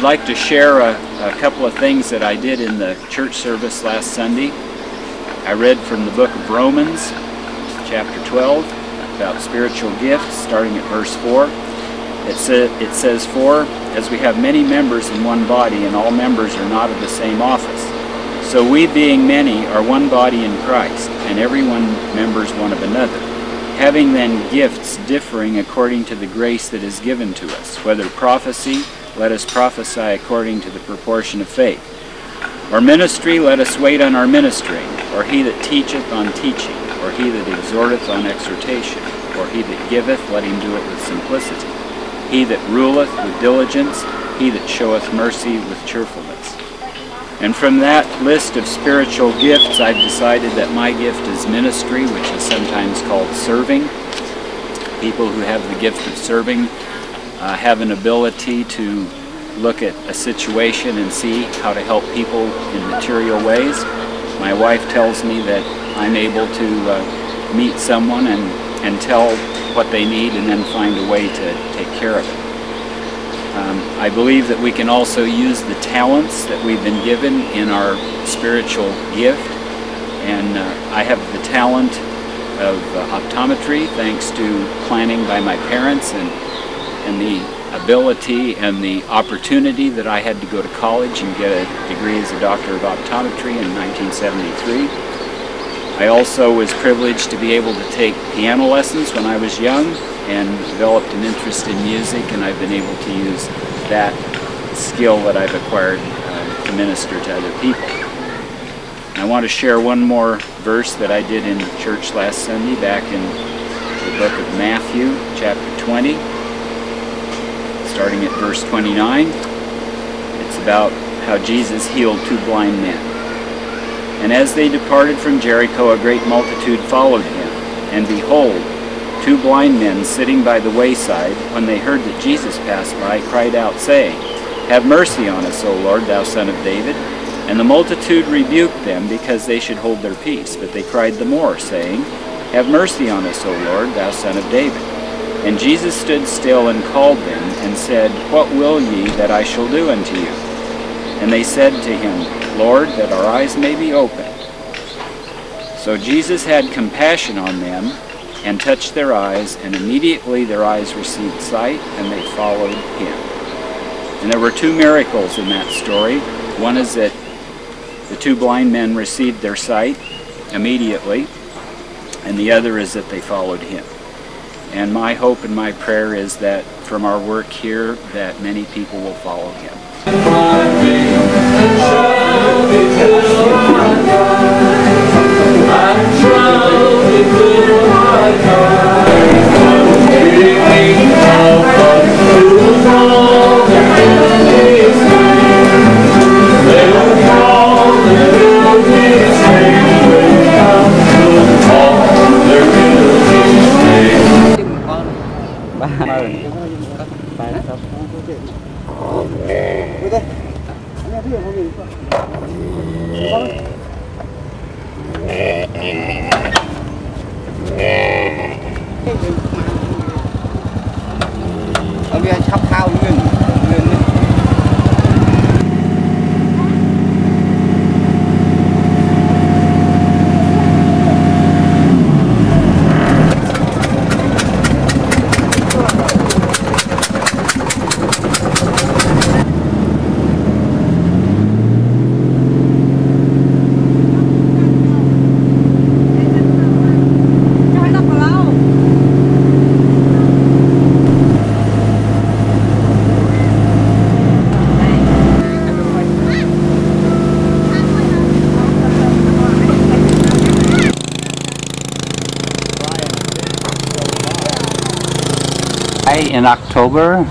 I'd like to share a couple of things that I did in the church service last Sunday. I read from the book of Romans, chapter 12, about spiritual gifts, starting at verse 4. It says, "For as we have many members in one body, and all members are not of the same office, so we being many are one body in Christ, and every one members one of another. Having then gifts differing according to the grace that is given to us, whether prophecy, let us prophesy according to the proportion of faith. Or ministry, let us wait on our ministering. Or he that teacheth on teaching. Or he that exhorteth on exhortation. Or he that giveth, let him do it with simplicity. He that ruleth with diligence. He that showeth mercy with cheerfulness." And from that list of spiritual gifts, I've decided that my gift is ministry, which is sometimes called serving. People who have the gift of serving have an ability to look at a situation and see how to help people in material ways. My wife tells me that I'm able to meet someone and tell what they need and then find a way to take care of it. I believe that we can also use the talents that we've been given in our spiritual gift, and I have the talent of optometry thanks to planning by my parents and the ability and the opportunity that I had to go to college and get a degree as a doctor of optometry in 1973. I also was privileged to be able to take piano lessons when I was young and developed an interest in music, and I've been able to use that skill that I've acquired to minister to other people. I want to share one more verse that I did in church last Sunday back in the book of Matthew, chapter 20. Starting at verse 29, it's about how Jesus healed 2 blind men. "And as they departed from Jericho, a great multitude followed him. And behold, 2 blind men sitting by the wayside, when they heard that Jesus passed by, cried out, saying, Have mercy on us, O Lord, thou Son of David. And the multitude rebuked them, because they should hold their peace. But they cried the more, saying, Have mercy on us, O Lord, thou Son of David. And Jesus stood still and called them, and said, What will ye that I shall do unto you? And they said to him, Lord, that our eyes may be opened. So Jesus had compassion on them, and touched their eyes, and immediately their eyes received sight, and they followed him." And there were 2 miracles in that story. One is that the 2 blind men received their sight immediately, and the other is that they followed him. And my hope and my prayer is that from our work here, that many people will follow him. In October,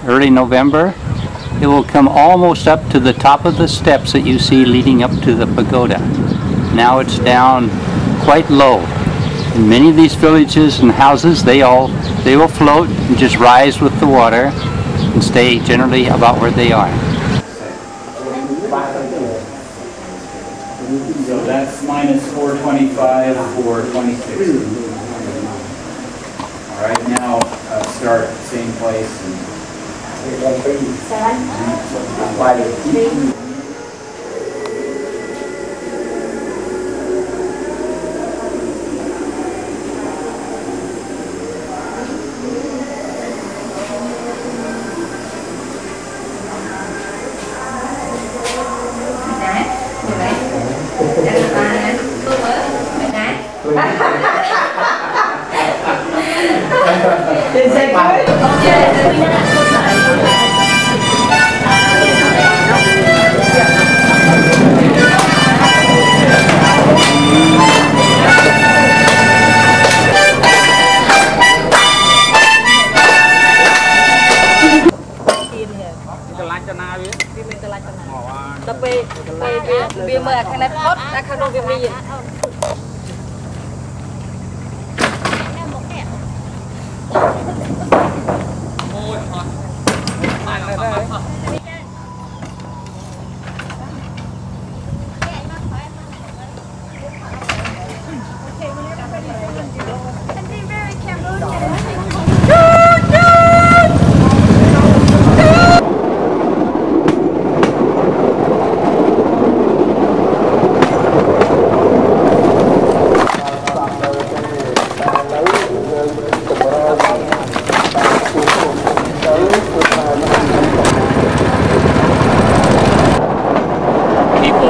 early November, it will come almost up to the top of the steps that you see leading up to the pagoda. Now it's down quite low. In many of these villages and houses, they will float and just rise with the water and stay generally about where they are. So that's minus 425 for 2016. All right, now start at the same place and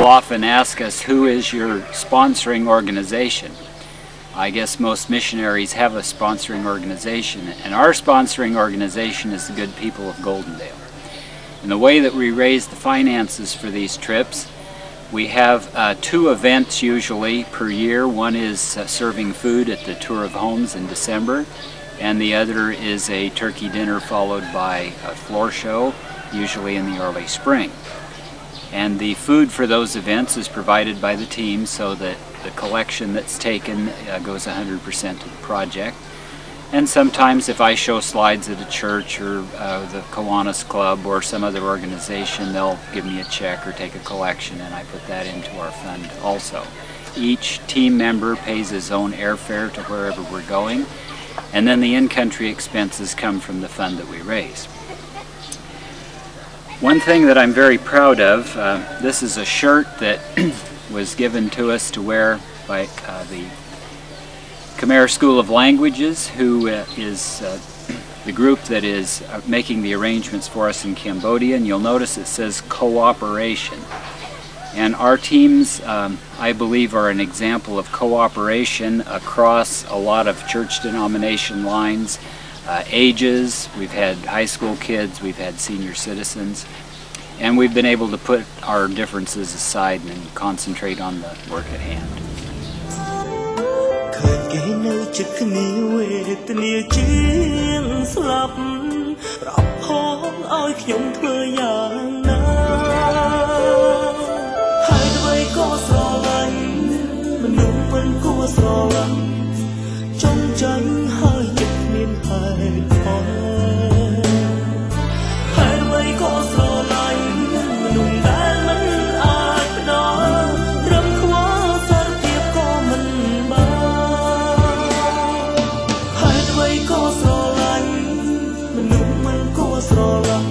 Often ask us, who is your sponsoring organization? I guess most missionaries have a sponsoring organization, and our sponsoring organization is the good people of Goldendale. And the way that we raise the finances for these trips, we have 2 events usually per year. One is serving food at the Tour of Homes in December, and the other is a turkey dinner followed by a floor show, usually in the early spring. And the food for those events is provided by the team, so that the collection that's taken goes 100% to the project. And sometimes if I show slides at a church or the Kiwanis Club or some other organization, they'll give me a check or take a collection, and I put that into our fund also. Each team member pays his own airfare to wherever we're going, and then the in-country expenses come from the fund that we raise. One thing that I'm very proud of, this is a shirt that was given to us to wear by the Khmer School of Languages, who is the group that is making the arrangements for us in Cambodia, and you'll notice it says cooperation. And our teams, I believe, are an example of cooperation across a lot of church denomination lines, ages. We've had high school kids, we've had senior citizens, and we've been able to put our differences aside and concentrate on the work at hand. Hãy subscribe cho kênh Ghiền Mì Gõ để không bỏ lỡ